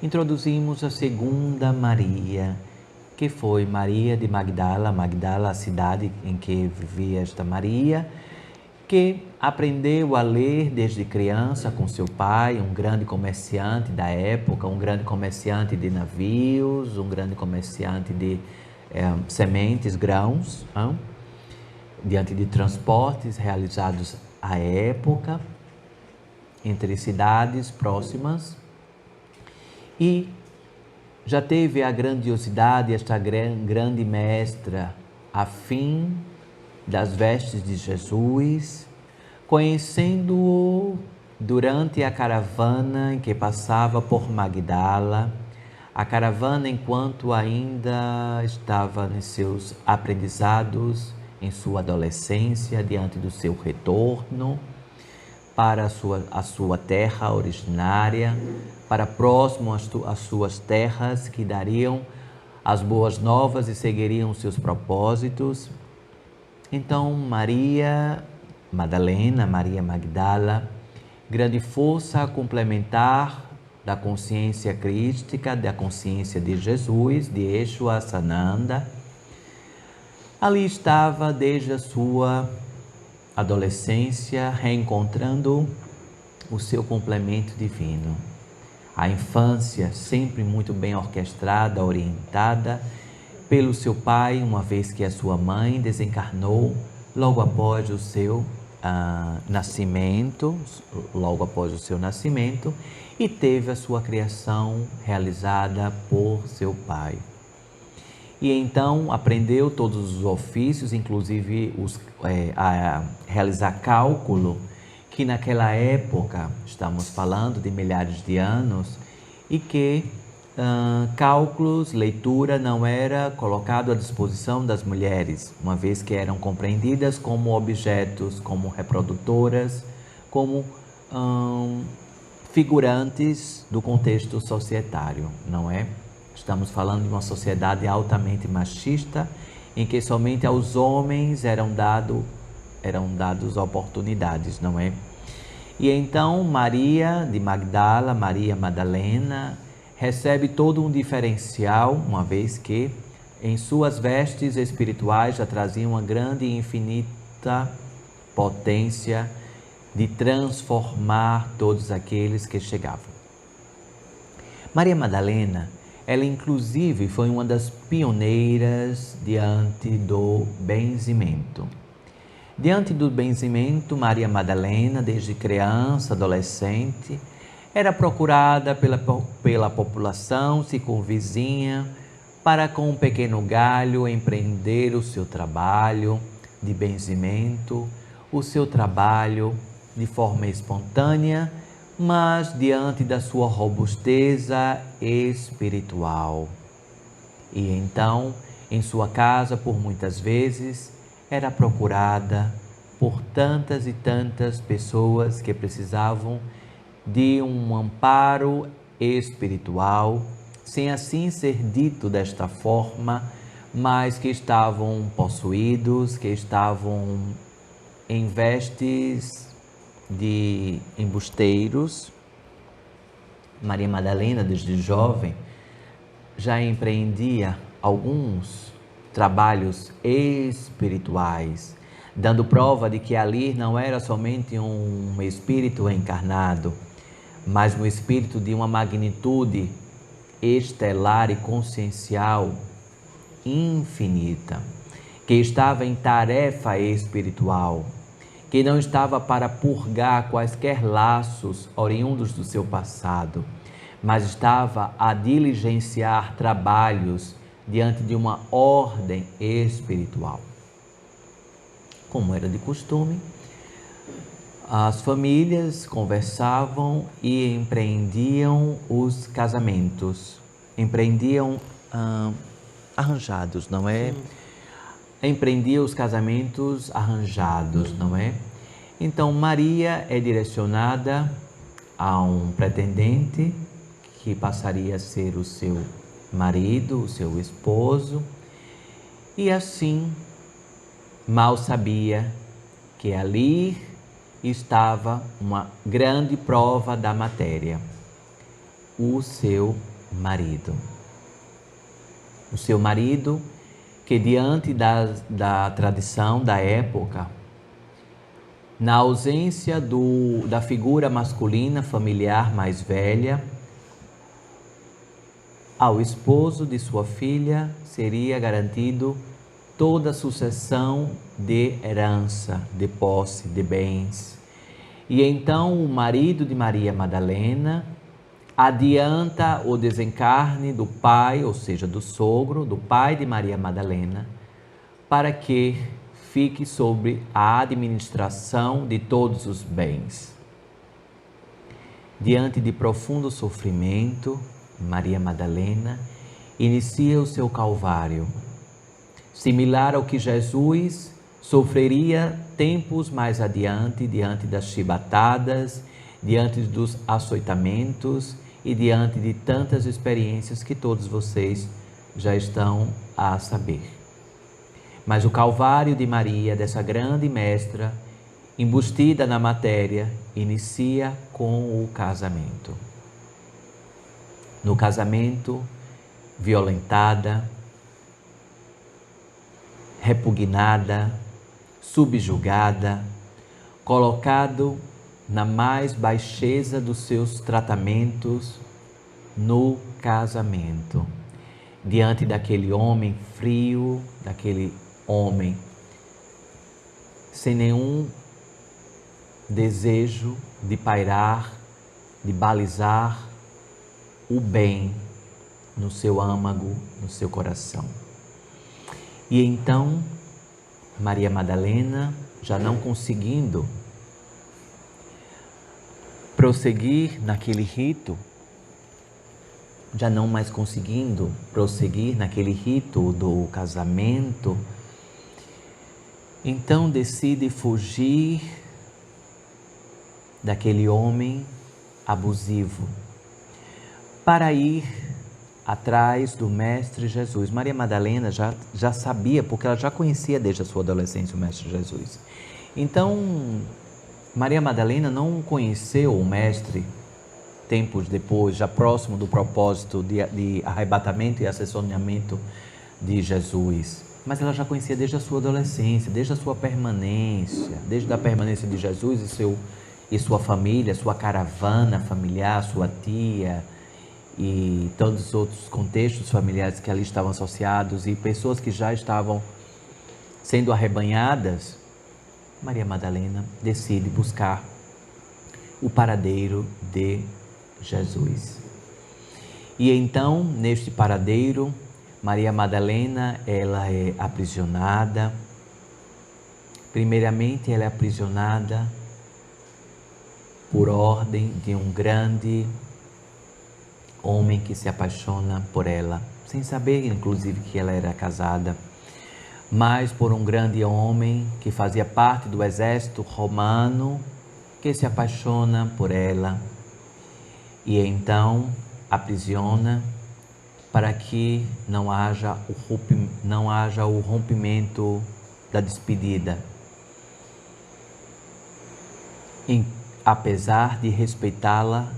introduzimos a segunda Maria, que foi Maria de Magdala, Magdala, a cidade em que vivia esta Maria, que aprendeu a ler desde criança com seu pai, um grande comerciante da época, um grande comerciante de navios, um grande comerciante de sementes, grãos, diante de transportes realizados à época, entre cidades próximas, e já teve a grandiosidade, esta grande mestra, a fim das vestes de Jesus, conhecendo-o durante a caravana em que passava por Magdala, a caravana enquanto ainda estava em seus aprendizados, em sua adolescência, diante do seu retorno para a sua terra originária, para próximo às suas terras que dariam as boas novas e seguiriam os seus propósitos. Então, Maria Madalena, Maria Magdala, grande força complementar da consciência crística, da consciência de Jesus, de Yeshua Sananda, ali estava desde a sua adolescência, reencontrando o seu complemento divino. A infância sempre muito bem orquestrada, orientada pelo seu pai, uma vez que a sua mãe desencarnou logo após o seu nascimento, e teve a sua criação realizada por seu pai. E então aprendeu todos os ofícios, inclusive a realizar cálculo, que naquela época, estamos falando de milhares de anos, e que cálculos, leitura não era colocado à disposição das mulheres, uma vez que eram compreendidas como objetos, como reprodutoras, como figurantes do contexto societário, não é? Estamos falando de uma sociedade altamente machista, em que somente aos homens eram dados oportunidades, não é? E então Maria de Magdala, Maria Madalena, recebe todo um diferencial, uma vez que em suas vestes espirituais já trazia uma grande e infinita potência de transformar todos aqueles que chegavam. Maria Madalena, ela inclusive foi uma das pioneiras diante do benzimento. Diante do benzimento, Maria Madalena, desde criança, adolescente, era procurada pela população circunvizinha para, com um pequeno galho, empreender o seu trabalho de benzimento, o seu trabalho de forma espontânea, mas diante da sua robusteza espiritual. E então, em sua casa, por muitas vezes, era procurada por tantas e tantas pessoas que precisavam de um amparo espiritual, sem assim ser dito desta forma, mas que estavam possuídos, que estavam em vestes de embusteiros. Maria Madalena, desde jovem, já empreendia alguns trabalhos espirituais, dando prova de que ali não era somente um espírito encarnado, mas um espírito de uma magnitude estelar e consciencial infinita, que estava em tarefa espiritual, que não estava para purgar quaisquer laços oriundos do seu passado, mas estava a diligenciar trabalhos diante de uma ordem espiritual. Como era de costume, as famílias conversavam e empreendiam os casamentos, empreendiam arranjados, não é? Empreendia os casamentos arranjados, não é? Então Maria é direcionada a um pretendente que passaria a ser o seu marido, o seu esposo, e assim mal sabia que ali estava uma grande prova da matéria, o seu marido. O seu marido, que diante da tradição da época, na ausência da figura masculina familiar mais velha, ao esposo de sua filha seria garantido toda a sucessão de herança, de posse, de bens. E então o marido de Maria Madalena adianta o desencarne do pai, ou seja, do sogro, do pai de Maria Madalena, para que fique sob a administração de todos os bens. Diante de profundo sofrimento, Maria Madalena inicia o seu calvário, similar ao que Jesus sofreria tempos mais adiante, diante das chibatadas, diante dos açoitamentos e diante de tantas experiências que todos vocês já estão a saber. Mas o calvário de Maria, dessa grande mestra, embustida na matéria, inicia com o casamento. No casamento, violentada, repugnada, subjugada, colocado na mais baixeza dos seus tratamentos no casamento, diante daquele homem frio, daquele homem sem nenhum desejo de pairar, de balizar o bem no seu âmago, no seu coração. E então, Maria Madalena, já não conseguindo prosseguir naquele rito, já não mais conseguindo prosseguir naquele rito do casamento, então decide fugir daquele homem abusivo para ir atrás do Mestre Jesus. Maria Madalena já sabia, porque ela já conhecia desde a sua adolescência o Mestre Jesus. Então, Maria Madalena não conheceu o Mestre tempos depois, já próximo do propósito de arrebatamento e assessoramento de Jesus. Mas ela já conhecia desde a sua adolescência, desde a sua permanência, desde a permanência de Jesus e sua família, sua caravana familiar, sua tia e todos os outros contextos familiares que ali estavam associados e pessoas que já estavam sendo arrebanhadas. Maria Madalena decide buscar o paradeiro de Jesus. E então, neste paradeiro, Maria Madalena, ela é aprisionada. Primeiramente, ela é aprisionada por ordem de um grande homem que se apaixona por ela, sem saber, inclusive, que ela era casada, mas por um grande homem que fazia parte do exército romano, que se apaixona por ela e então aprisiona para que não haja o rompimento da despedida. Apesar de respeitá-la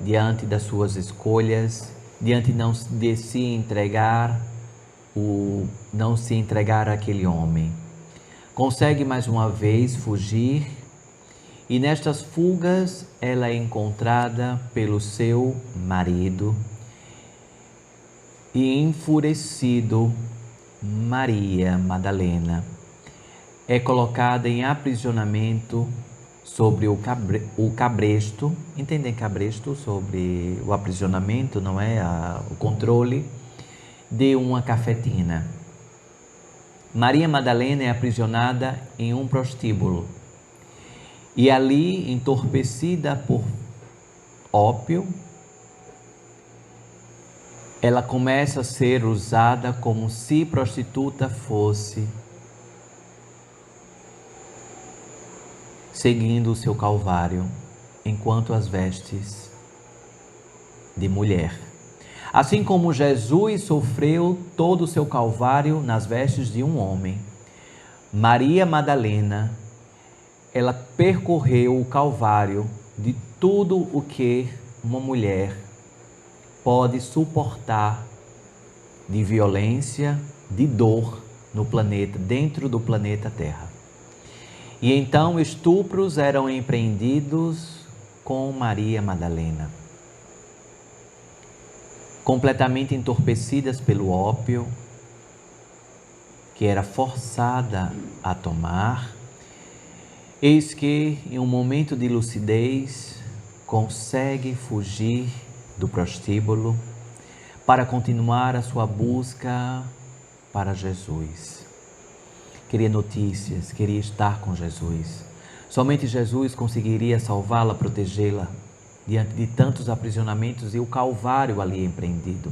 diante das suas escolhas, diante não se entregar àquele homem. Consegue mais uma vez fugir e nestas fugas ela é encontrada pelo seu marido e enfurecido, Maria Madalena é colocada em aprisionamento sobre o cabresto. Entendem cabresto? Sobre o aprisionamento, não é? O controle de uma cafetina. Maria Madalena é aprisionada em um prostíbulo e ali, entorpecida por ópio, ela começa a ser usada como se prostituta fosse, seguindo o seu calvário, enquanto as vestes de mulher. Assim como Jesus sofreu todo o seu calvário nas vestes de um homem, Maria Madalena, ela percorreu o calvário de tudo o que uma mulher pode suportar de violência, de dor no planeta, dentro do planeta Terra. E então estupros eram empreendidos com Maria Madalena. Completamente entorpecidas pelo ópio, que era forçada a tomar, eis que, em um momento de lucidez, consegue fugir do prostíbulo para continuar a sua busca para Jesus. Queria notícias, queria estar com Jesus. Somente Jesus conseguiria salvá-la, protegê-la diante de tantos aprisionamentos e o calvário ali empreendido.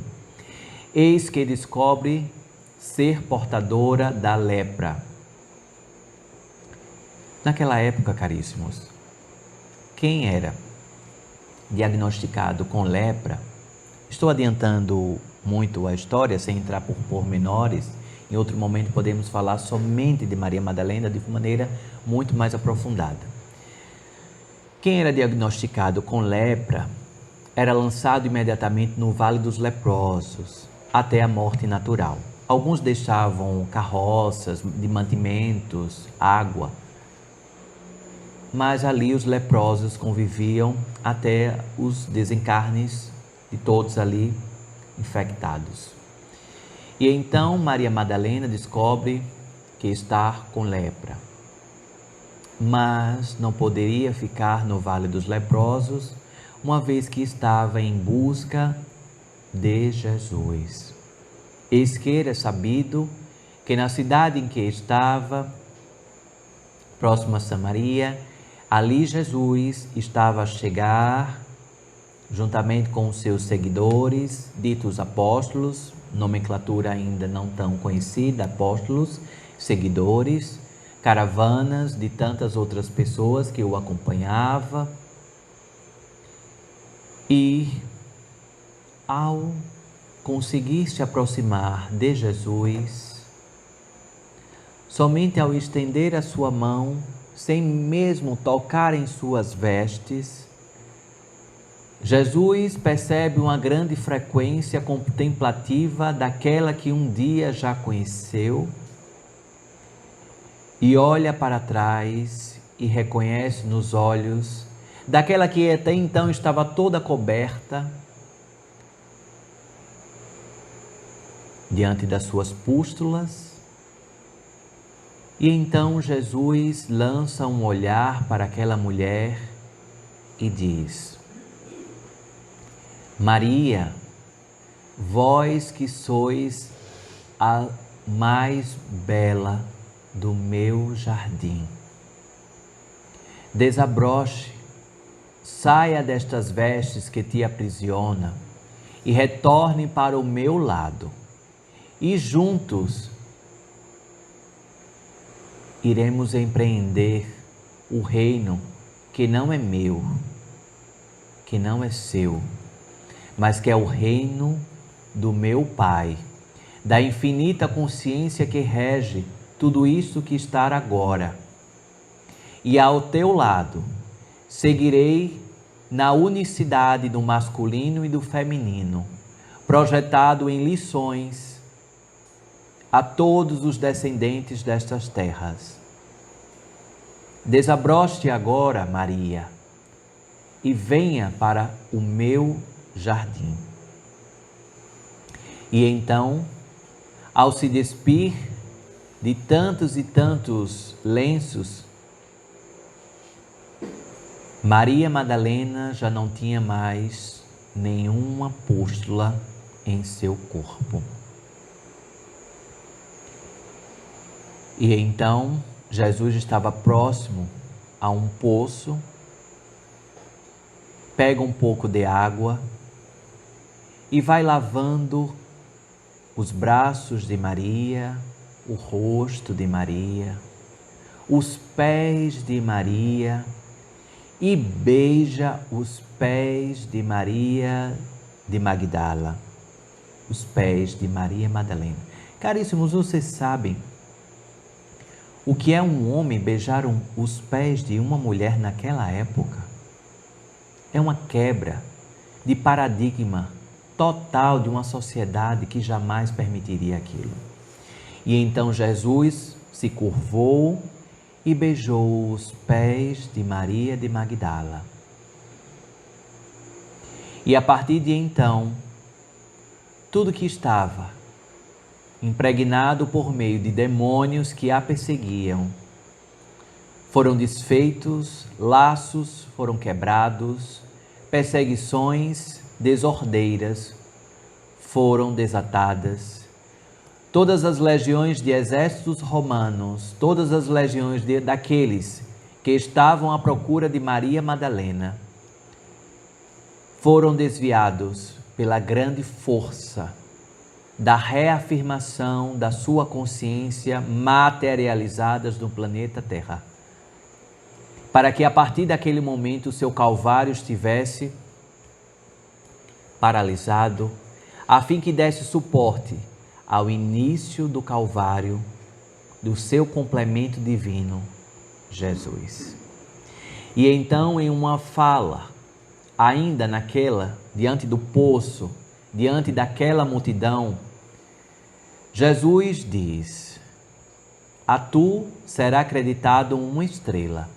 Eis que descobre ser portadora da lepra. Naquela época, caríssimos, quem era diagnosticado com lepra, estou adiantando muito a história, sem entrar por pormenores, em outro momento podemos falar somente de Maria Madalena de maneira muito mais aprofundada. Quem era diagnosticado com lepra era lançado imediatamente no Vale dos Leprosos, até a morte natural. Alguns deixavam carroças de mantimentos, água, mas ali os leprosos conviviam até os desencarnes de todos ali infectados. E então Maria Madalena descobre que está com lepra, mas não poderia ficar no Vale dos Leprosos, uma vez que estava em busca de Jesus. Eis que era sabido que na cidade em que estava, próximo a Samaria, ali Jesus estava a chegar, juntamente com os seus seguidores, ditos apóstolos, nomenclatura ainda não tão conhecida, apóstolos, seguidores, caravanas de tantas outras pessoas que o acompanhavam. E ao conseguir se aproximar de Jesus, somente ao estender a sua mão, sem mesmo tocar em suas vestes, Jesus percebe uma grande frequência contemplativa daquela que um dia já conheceu e olha para trás e reconhece nos olhos daquela que até então estava toda coberta diante das suas pústulas. E então Jesus lança um olhar para aquela mulher e diz: Maria, vós que sois a mais bela do meu jardim, desabroche, saia destas vestes que te aprisiona e retorne para o meu lado, e juntos iremos empreender o reino que não é meu, que não é seu, mas que é o reino do meu Pai, da infinita consciência que rege tudo isso que está agora. E ao teu lado, seguirei na unicidade do masculino e do feminino, projetado em lições a todos os descendentes destas terras. Desabroche agora, Maria, e venha para o meu jardim. E então, ao se despir de tantos e tantos lenços, Maria Madalena já não tinha mais nenhuma pústula em seu corpo. E então Jesus estava próximo a um poço, pega um pouco de água e vai lavando os braços de Maria, o rosto de Maria, os pés de Maria, e beija os pés de Maria de Magdala, os pés de Maria Madalena. Caríssimos, vocês sabem o que é um homem beijar os pés de uma mulher naquela época? É uma quebra de paradigma total de uma sociedade que jamais permitiria aquilo. E então Jesus se curvou e beijou os pés de Maria de Magdala. E a partir de então, tudo que estava impregnado por meio de demônios que a perseguiam, foram desfeitos, laços foram quebrados, perseguições desordeiras foram desatadas. Todas as legiões de exércitos romanos, todas as legiões daqueles que estavam à procura de Maria Madalena, foram desviados pela grande força da reafirmação da sua consciência materializadas no planeta Terra, para que a partir daquele momento o seu calvário estivesse paralisado, a fim que desse suporte ao início do calvário do seu complemento divino, Jesus. E então, em uma fala, ainda diante do poço, diante daquela multidão, Jesus diz: a tu será acreditado uma estrela,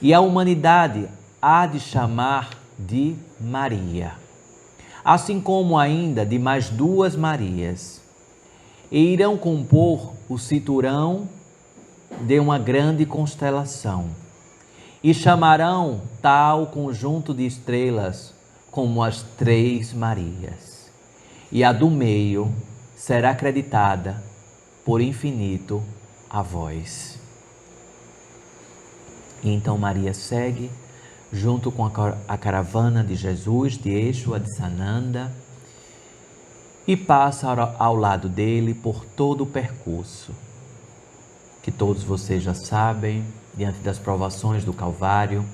e a humanidade há de chamar de Maria, assim como ainda de mais 2 Marias, e irão compor o cinturão de uma grande constelação, e chamarão tal conjunto de estrelas como as 3 Marias, e a do meio será acreditada por infinito a vós. E então Maria segue junto com a caravana de Jesus, de Yeshua, de Sananda, e passa ao lado dele por todo o percurso, que todos vocês já sabem, diante das provações do Calvário.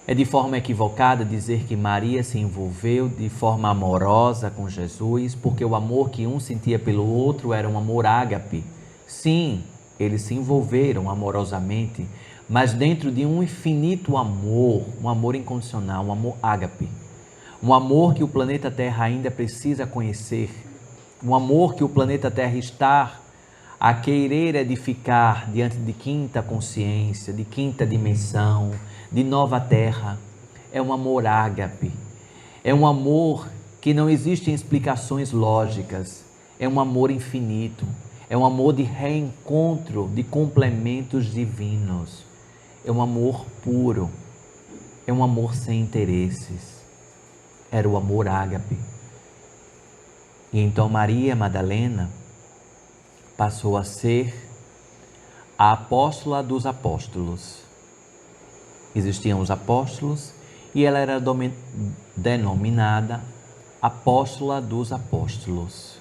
É de forma equivocada dizer que Maria se envolveu de forma amorosa com Jesus, porque o amor que um sentia pelo outro era um amor ágape. Sim, eles se envolveram amorosamente, mas dentro de um infinito amor, um amor incondicional, um amor ágape. Um amor que o planeta Terra ainda precisa conhecer, um amor que o planeta Terra está a querer edificar diante de quinta consciência, de quinta dimensão, de nova terra. É um amor ágape, é um amor que não existem explicações lógicas, é um amor infinito, é um amor de reencontro de complementos divinos, é um amor puro, é um amor sem interesses, era o amor ágape. E então Maria Madalena passou a ser a apóstola dos apóstolos. Existiam os apóstolos e ela era denominada apóstola dos apóstolos.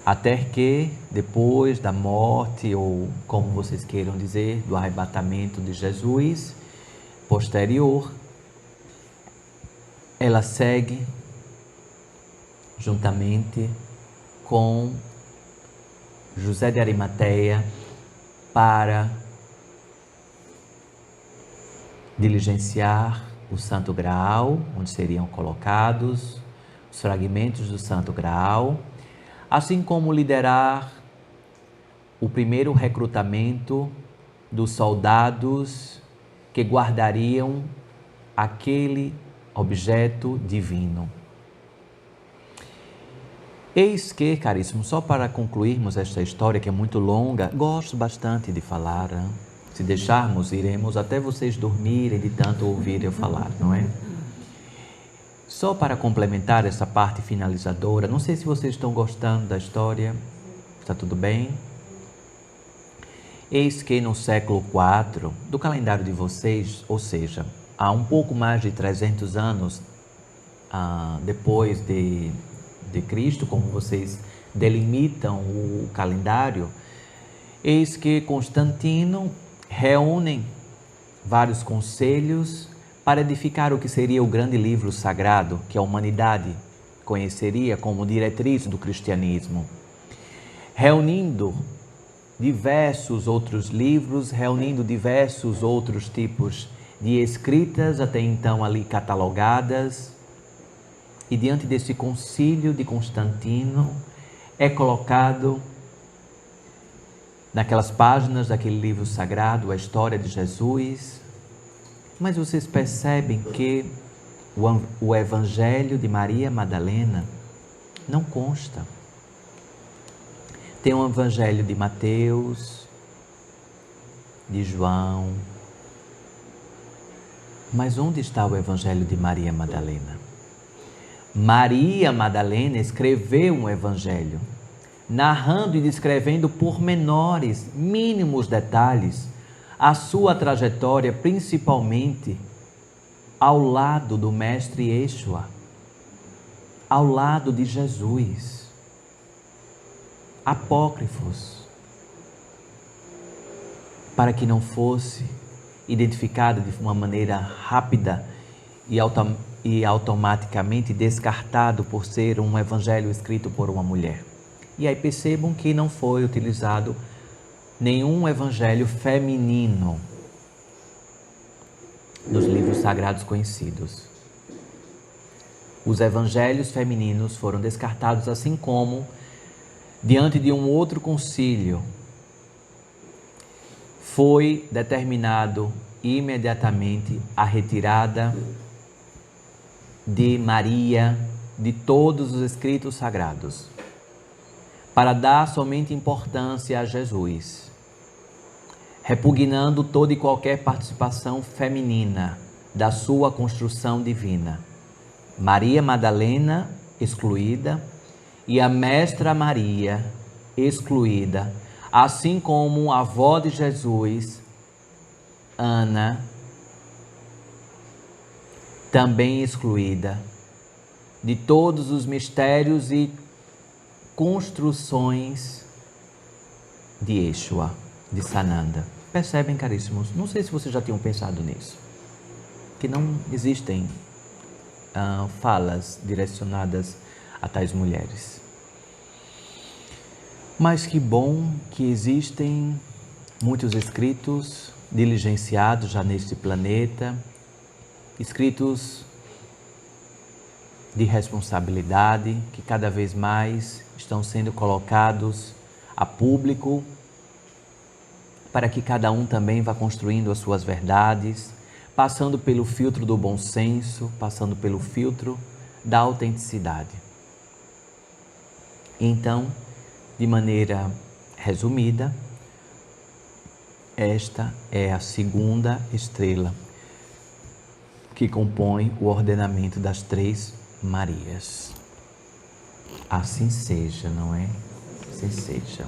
Até que, depois da morte, ou como vocês queiram dizer, do arrebatamento de Jesus, posterior, ela segue juntamente com José de Arimateia para diligenciar o Santo Graal, onde seriam colocados os fragmentos do Santo Graal, assim como liderar o primeiro recrutamento dos soldados que guardariam aquele objeto divino. Eis que, caríssimo, só para concluirmos esta história que é muito longa, gosto bastante de falar, né? Se deixarmos, iremos até vocês dormirem de tanto ouvir eu falar, não é? Só para complementar essa parte finalizadora, não sei se vocês estão gostando da história, está tudo bem? Eis que no século IV do calendário de vocês, ou seja, há um pouco mais de 300 anos depois de Cristo, como vocês delimitam o calendário, eis que Constantino reúne vários conselhos para edificar o que seria o grande livro sagrado que a humanidade conheceria como diretriz do cristianismo, reunindo diversos outros livros, reunindo diversos outros tipos de escritas até então ali catalogadas, e diante desse concílio de Constantino é colocado naquelas páginas daquele livro sagrado, a história de Jesus. Mas vocês percebem que o Evangelho de Maria Madalena não consta. Tem o Evangelho de Mateus, de João. Mas onde está o Evangelho de Maria Madalena? Maria Madalena escreveu um Evangelho, narrando e descrevendo pormenores, mínimos detalhes, a sua trajetória, principalmente ao lado do Mestre Yeshua, ao lado de Jesus. Apócrifos, para que não fosse identificado de uma maneira rápida e automaticamente descartado por ser um evangelho escrito por uma mulher. E aí percebam que não foi utilizado nenhum evangelho feminino nos livros sagrados conhecidos. Os evangelhos femininos foram descartados, assim como, diante de um outro concílio, foi determinado imediatamente a retirada de Maria de todos os escritos sagrados, para dar somente importância a Jesus, repugnando toda e qualquer participação feminina da sua construção divina. Maria Madalena excluída e a Mestra Maria excluída, assim como a avó de Jesus, Ana, também excluída de todos os mistérios e construções de Yeshua, de Sananda. Percebem, caríssimos? Não sei se vocês já tinham pensado nisso, que não existem falas direcionadas a tais mulheres. Mas que bom que existem muitos escritos diligenciados já neste planeta, escritos de responsabilidade que cada vez mais estão sendo colocados a público, para que cada um também vá construindo as suas verdades, passando pelo filtro do bom senso, passando pelo filtro da autenticidade. Então, de maneira resumida, esta é a segunda estrela que compõe o ordenamento das três Marias. Assim seja, não é? Assim seja.